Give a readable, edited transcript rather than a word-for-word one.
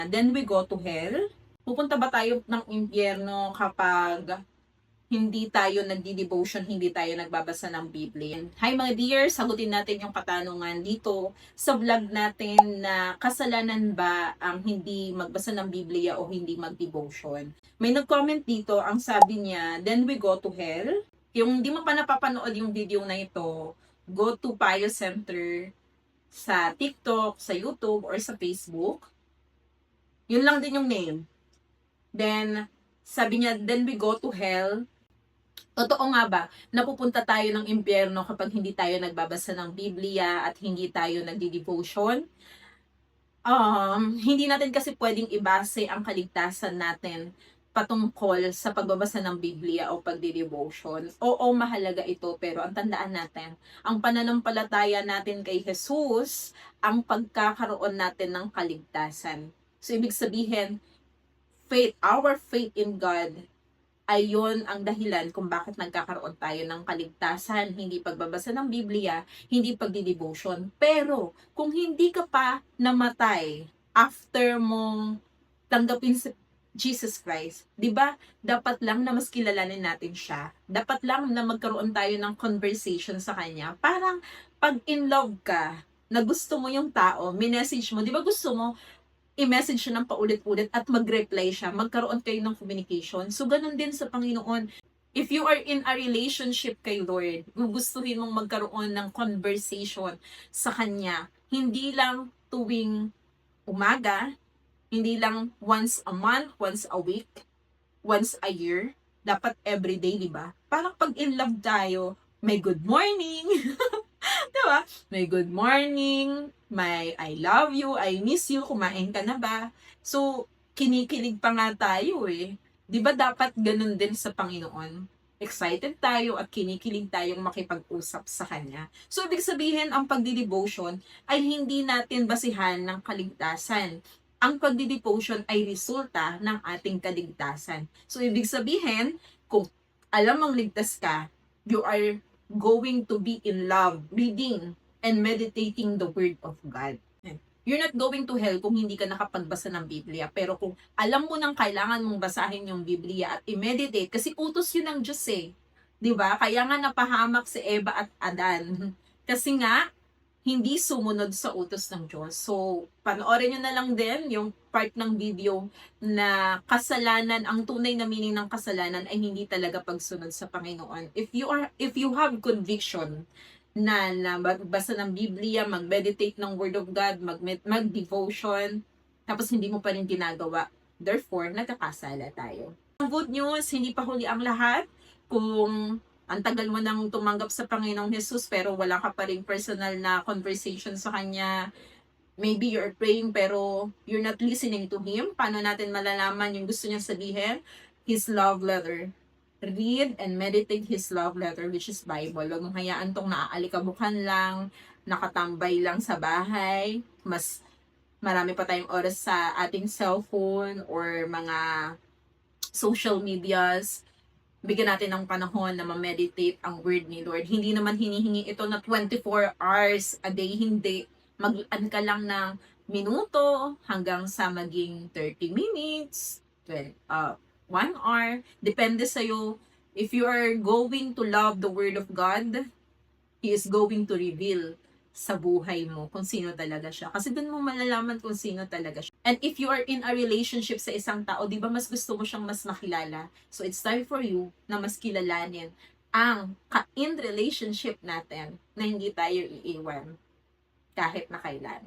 then we go to hell. Pupunta ba tayo ng impyerno kapag hindi tayo nagdi-devotion, hindi tayo nagbabasa ng Biblia? Hi mga dear, sagutin natin yung katanungan dito sa vlog natin na kasalanan ba ang hindi magbasa ng Biblia o hindi mag-devotion. May nag-comment dito, ang sabi niya, then we go to hell. Yung hindi mo pa napapanood yung video na ito, go to Pio Center sa TikTok, sa YouTube, or sa Facebook. Yun lang din yung name. Then, sabi niya, then we go to hell. Totoo nga ba, napupunta tayo ng impyerno kapag hindi tayo nagbabasa ng Biblia at hindi tayo nagdi-devotion? Hindi natin kasi pwedeng ibase ang kaligtasan natin patungkol sa pagbabasa ng Biblia o pagdi-devotion. Oo, mahalaga ito, pero ang tandaan natin, ang pananampalataya natin kay Jesus, ang pagkakaroon natin ng kaligtasan. So, ibig sabihin, our faith in God ay yun ang dahilan kung bakit nagkakaroon tayo ng kaligtasan, hindi pagbabasa ng Biblia, hindi pagdi-devotion. Pero, kung hindi ka pa namatay after mong tanggapin si Jesus Christ, di ba? Dapat lang na mas kilalanin natin siya. Dapat lang na magkaroon tayo ng conversation sa kanya. Parang pag in love ka, na gusto mo yung tao, minessage mo, di ba gusto mo i-message siya ng paulit-ulit at mag-reply siya, magkaroon kayo ng communication. So, ganun din sa Panginoon. If you are in a relationship kay Lord, gugustuhin mong magkaroon ng conversation sa Kanya, hindi lang tuwing umaga, hindi lang once a month, once a week, once a year, dapat everyday, di ba? Parang pag in love tayo, may good morning, diba? May good morning, may I love you, I miss you, kumain ka na ba? So, kinikilig pa nga tayo eh. Di ba dapat ganun din sa Panginoon? Excited tayo at kinikilig tayong makipag-usap sa Kanya. So, ibig sabihin, ang pagdi-devotion ay hindi natin basihan ng kaligtasan. Ang pagdi-devotion ay resulta ng ating kaligtasan. So, ibig sabihin, kung alam mong ligtas ka, you are going to be in love, reading and meditating the Word of God. You're not going to hell kung hindi ka nakapagbasa ng Biblia. Pero kung alam mo nang kailangan mong basahin yung Biblia at i-meditate, kasi utos yun ng Diyos eh. Diba? Kaya nga napahamak si Eva at Adan. Kasi nga, hindi sumunod sa utos ng Diyos. So, panoorin nyo na lang din yung part ng video na kasalanan, ang tunay na meaning ng kasalanan ay hindi talaga pagsunod sa Panginoon. If you have conviction na magbasa ng Biblia, mag-meditate ng Word of God, mag-devotion, tapos hindi mo pa rin ginagawa, therefore, nagkakasala tayo. Ang good news, hindi pa huli ang lahat. Kung ang tagal mo nang tumanggap sa Panginoong Jesus pero wala ka pa rin personal na conversation sa Kanya, maybe you're praying pero you're not listening to Him. Paano natin malalaman yung gusto niya sabihin? His love letter. Read and meditate His love letter, which is Bible. Huwag mong hayaan tong naaalikabukan lang, nakatambay lang sa bahay. Mas marami pa tayong oras sa ating cellphone or mga social medias. Bigyan natin ng panahon na ma-meditate ang word ni Lord. Hindi naman hinihingi ito na 24 hours a day, hindi. Mag-an ka lang ng minuto hanggang sa maging 30 minutes, 1 hour. Depende sa'yo. If you are going to love the word of God, He is going to reveal sa buhay mo kung sino talaga siya. Kasi doon mo malalaman kung sino talaga siya. And if you are in a relationship sa isang tao, di ba mas gusto mo siyang mas makilala? So it's time for you na mas kilalanin ang in relationship natin na hindi tayo iiwan kahit na kailan.